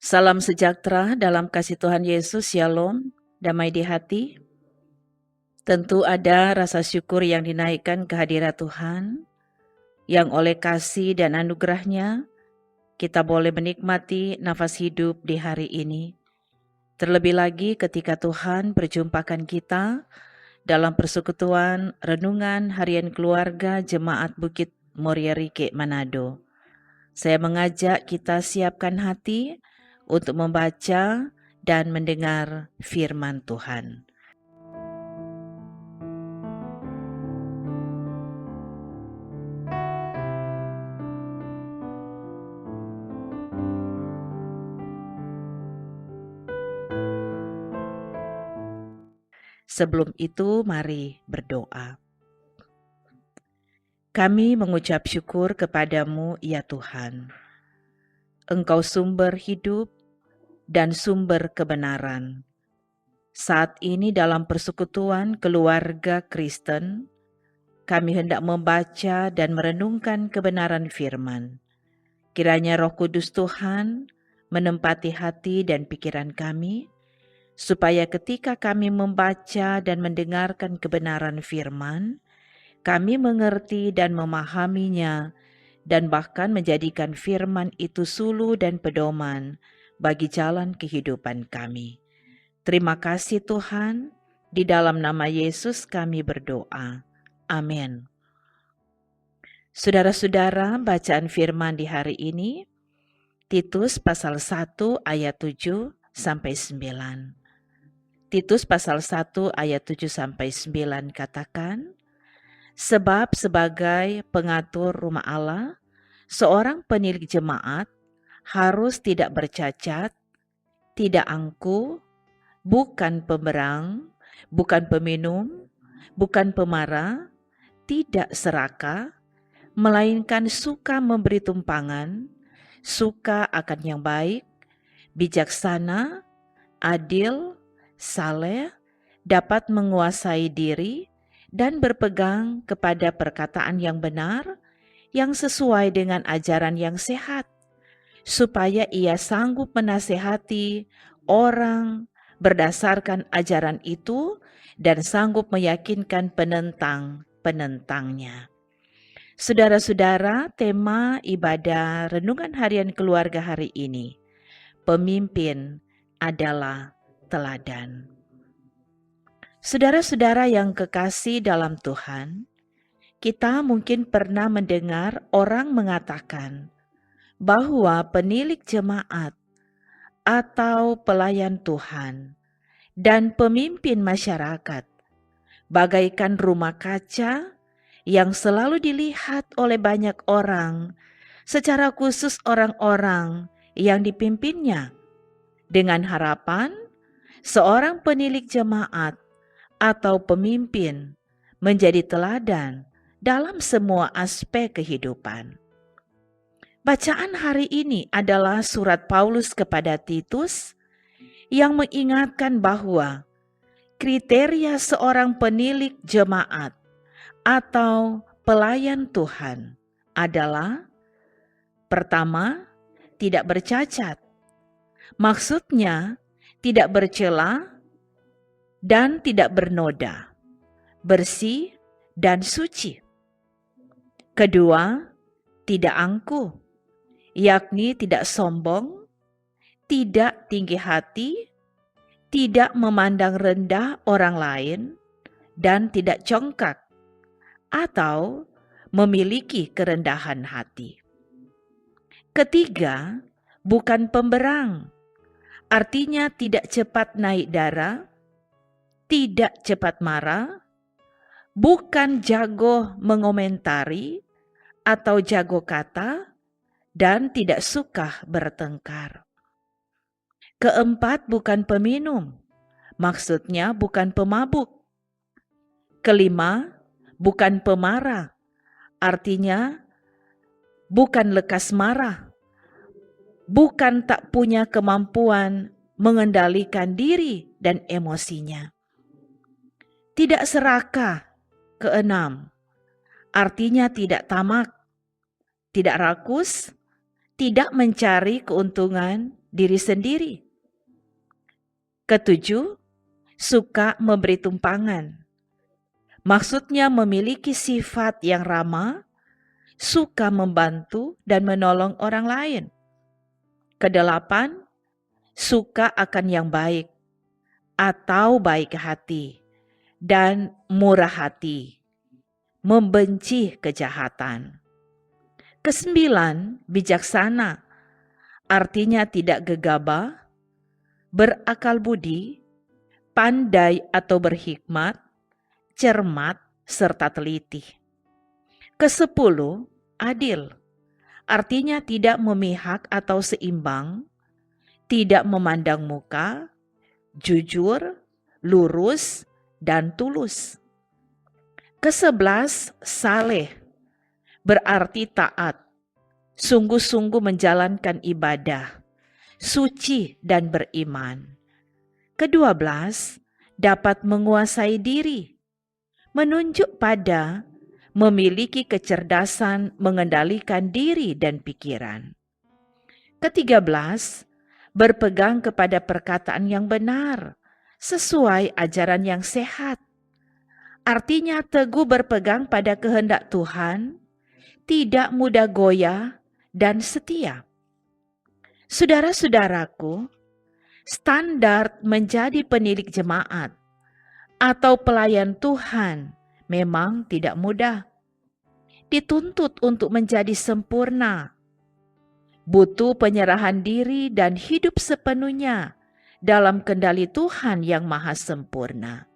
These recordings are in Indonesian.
Salam sejahtera dalam kasih Tuhan Yesus, Shalom, damai di hati. Tentu ada rasa syukur yang dinaikkan ke hadirat Tuhan, yang oleh kasih dan anugerahnya kita boleh menikmati nafas hidup di hari ini. Terlebih lagi ketika Tuhan perjumpakan kita dalam persekutuan renungan harian keluarga Jemaat Bukit Muria Rike Manado. Saya mengajak kita siapkan hati untuk membaca dan mendengar firman Tuhan. Sebelum itu, mari berdoa. Kami mengucap syukur kepadamu, ya Tuhan. Engkau sumber hidup dan sumber kebenaran. Saat ini dalam persekutuan keluarga Kristen, kami hendak membaca dan merenungkan kebenaran firman. Kiranya Roh Kudus Tuhan menempati hati dan pikiran kami, supaya ketika kami membaca dan mendengarkan kebenaran firman, kami mengerti dan memahaminya, dan bahkan menjadikan firman itu suluh dan pedoman bagi jalan kehidupan kami. Terima kasih Tuhan, di dalam nama Yesus kami berdoa. Amin. Saudara-saudara, bacaan firman di hari ini, Titus pasal 1 ayat 7 sampai 9. Titus pasal 1 ayat 7 sampai 9 katakan, sebab sebagai pengatur rumah Allah, seorang penilik jemaat harus tidak bercacat, tidak angkuh, bukan pemberang, bukan peminum, bukan pemarah, tidak serakah, melainkan suka memberi tumpangan, suka akan yang baik, bijaksana, adil, saleh, dapat menguasai diri, dan berpegang kepada perkataan yang benar, yang sesuai dengan ajaran yang sehat, supaya ia sanggup menasehati orang berdasarkan ajaran itu dan sanggup meyakinkan penentang-penentangnya. Saudara-saudara, tema ibadah renungan harian keluarga hari ini, pemimpin adalah teladan. Saudara-saudara yang kekasih dalam Tuhan, kita mungkin pernah mendengar orang mengatakan bahwa penilik jemaat atau pelayan Tuhan dan pemimpin masyarakat bagaikan rumah kaca yang selalu dilihat oleh banyak orang, secara khusus orang-orang yang dipimpinnya, dengan harapan seorang penilik jemaat atau pemimpin menjadi teladan dalam semua aspek kehidupan. Bacaan hari ini adalah surat Paulus kepada Titus yang mengingatkan bahwa kriteria seorang penilik jemaat atau pelayan Tuhan adalah: pertama, tidak bercacat. Maksudnya, tidak bercela dan tidak bernoda, bersih dan suci. Kedua, tidak angkuh, yakni tidak sombong, tidak tinggi hati, tidak memandang rendah orang lain, dan tidak congkak atau memiliki kerendahan hati. Ketiga, bukan pemberang, artinya tidak cepat naik darah, tidak cepat marah, bukan jago mengomentari atau jago kata, dan tidak suka bertengkar. Keempat, bukan peminum, maksudnya bukan pemabuk. Kelima, bukan pemarah, artinya bukan lekas marah, bukan tak punya kemampuan mengendalikan diri dan emosinya. Tidak serakah, keenam, artinya tidak tamak, tidak rakus, tidak mencari keuntungan, diri sendiri. Ketujuh, suka memberi tumpangan. Maksudnya memiliki sifat yang ramah, suka membantu dan menolong orang lain. Kedelapan, suka akan yang baik atau baik hati dan murah hati, membenci kejahatan. Kesembilan, bijaksana, artinya tidak gegabah, berakal budi, pandai atau berhikmat, cermat, serta teliti. Kesepuluh, adil, artinya tidak memihak atau seimbang, tidak memandang muka, jujur, lurus, dan tulus. Kesebelas, saleh, berarti taat, sungguh-sungguh menjalankan ibadah, suci dan beriman. Kedua belas, dapat menguasai diri, menunjuk pada memiliki kecerdasan mengendalikan diri dan pikiran. Ketiga belas, berpegang kepada perkataan yang benar, sesuai ajaran yang sehat. Artinya teguh berpegang pada kehendak Tuhan, tidak mudah goyah dan setia. Saudara-saudaraku, standar menjadi penilik jemaat atau pelayan Tuhan memang tidak mudah. Dituntut untuk menjadi sempurna. Butuh penyerahan diri dan hidup sepenuhnya dalam kendali Tuhan yang maha sempurna.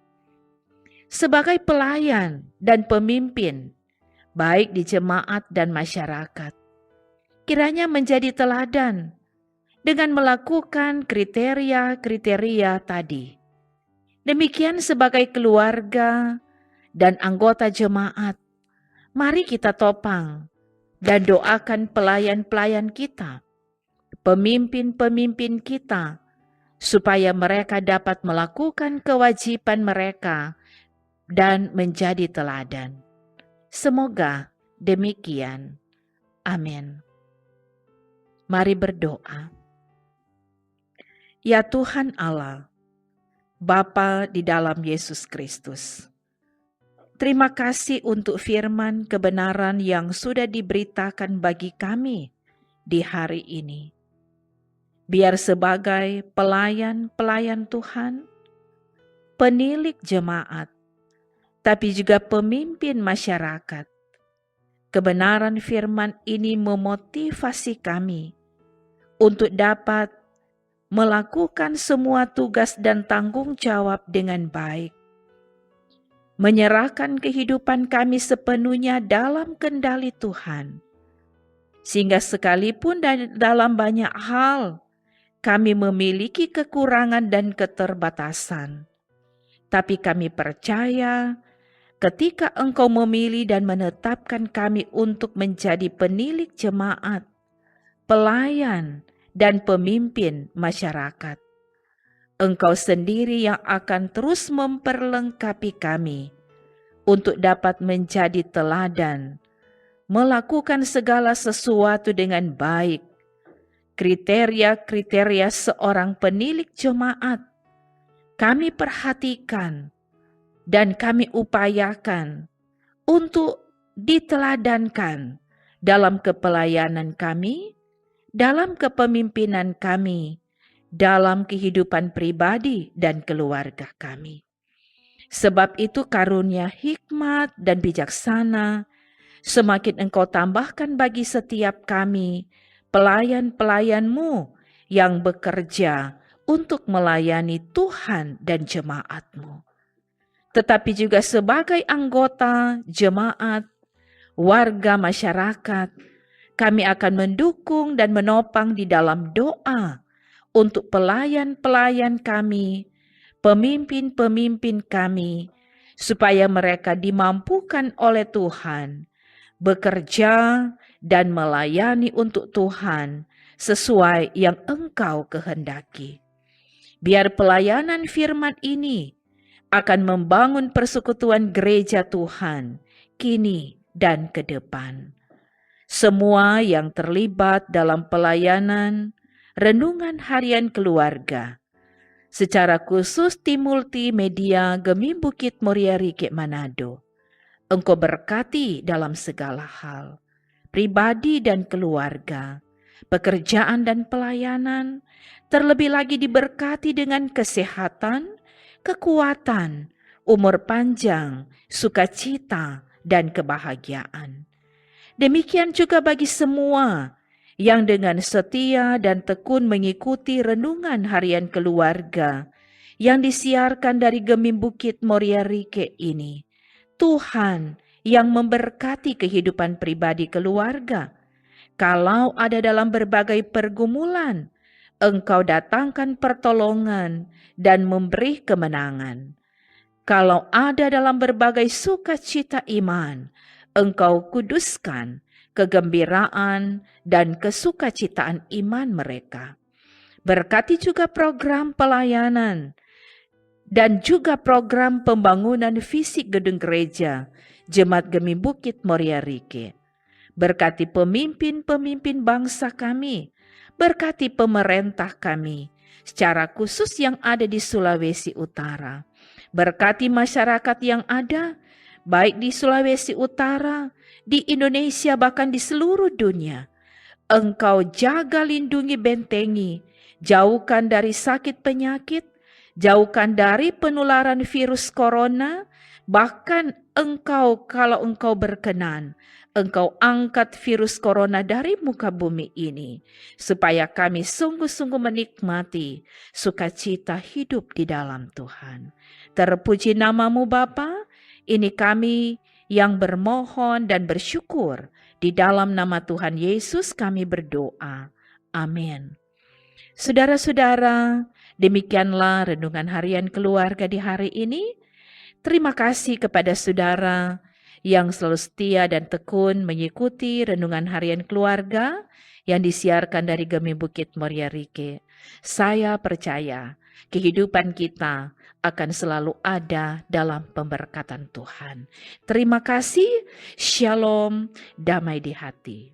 Sebagai pelayan dan pemimpin, baik di jemaat dan masyarakat, kiranya menjadi teladan dengan melakukan kriteria-kriteria tadi. Demikian sebagai keluarga dan anggota jemaat, mari kita topang dan doakan pelayan-pelayan kita, pemimpin-pemimpin kita, supaya mereka dapat melakukan kewajiban mereka dan menjadi teladan. Semoga demikian. Amin. Mari berdoa. Ya Tuhan Allah, Bapa di dalam Yesus Kristus, terima kasih untuk firman kebenaran yang sudah diberitakan bagi kami di hari ini. Biar sebagai pelayan-pelayan Tuhan, penilik jemaat, tapi juga pemimpin masyarakat, kebenaran firman ini memotivasi kami untuk dapat melakukan semua tugas dan tanggung jawab dengan baik, menyerahkan kehidupan kami sepenuhnya dalam kendali Tuhan, sehingga sekalipun dalam banyak hal kami memiliki kekurangan dan keterbatasan, tapi kami percaya ketika Engkau memilih dan menetapkan kami untuk menjadi penilik jemaat, pelayan, dan pemimpin masyarakat, Engkau sendiri yang akan terus memperlengkapi kami untuk dapat menjadi teladan, melakukan segala sesuatu dengan baik. Kriteria-kriteria seorang penilik jemaat kami perhatikan dan kami upayakan untuk diteladankan dalam kepelayanan kami, dalam kepemimpinan kami, dalam kehidupan pribadi dan keluarga kami. Sebab itu karunia hikmat dan bijaksana semakin Engkau tambahkan bagi setiap kami, pelayan-pelayan-Mu yang bekerja untuk melayani Tuhan dan jemaat-Mu. Tetapi juga sebagai anggota jemaat, warga masyarakat, kami akan mendukung dan menopang di dalam doa untuk pelayan-pelayan kami, pemimpin-pemimpin kami, supaya mereka dimampukan oleh Tuhan bekerja dan melayani untuk Tuhan sesuai yang Engkau kehendaki. Biar pelayanan firman ini akan membangun persekutuan gereja Tuhan kini dan ke depan. Semua yang terlibat dalam pelayanan Renungan Harian Keluarga. Secara khusus tim multimedia Gemi Bukit Muria Rike Manado. Engkau berkati dalam segala hal, pribadi dan keluarga, pekerjaan dan pelayanan, terlebih lagi diberkati dengan kesehatan, kekuatan, umur panjang, sukacita, dan kebahagiaan. Demikian juga bagi semua yang dengan setia dan tekun mengikuti renungan harian keluarga yang disiarkan dari Gemi Bukit Muria Rike ini. Tuhan yang memberkati kehidupan pribadi keluarga. Kalau ada dalam berbagai pergumulan, Engkau datangkan pertolongan dan memberi kemenangan. Kalau ada dalam berbagai sukacita iman, Engkau kuduskan kegembiraan dan kesukacitaan iman mereka. Berkati juga program pelayanan dan juga program pembangunan fisik gedung gereja Jemaat Gemi Bukit Muria Rike. Berkati pemimpin-pemimpin bangsa kami, berkati pemerintah kami, secara khusus yang ada di Sulawesi Utara. Berkati masyarakat yang ada, baik di Sulawesi Utara, di Indonesia, bahkan di seluruh dunia. Engkau jaga, lindungi, bentengi, jauhkan dari sakit penyakit, jauhkan dari penularan virus corona, bahkan kalau engkau berkenan, engkau angkat virus corona dari muka bumi ini, supaya kami sungguh-sungguh menikmati sukacita hidup di dalam Tuhan. Terpuji namamu Bapa, ini kami yang bermohon dan bersyukur. Di dalam nama Tuhan Yesus kami berdoa. Amin. Saudara-saudara, demikianlah renungan harian keluarga di hari ini. Terima kasih kepada saudara yang selalu setia dan tekun mengikuti renungan harian keluarga yang disiarkan dari Gemi Bukit Muria Rike. Saya percaya kehidupan kita akan selalu ada dalam pemberkatan Tuhan. Terima kasih, shalom, damai di hati.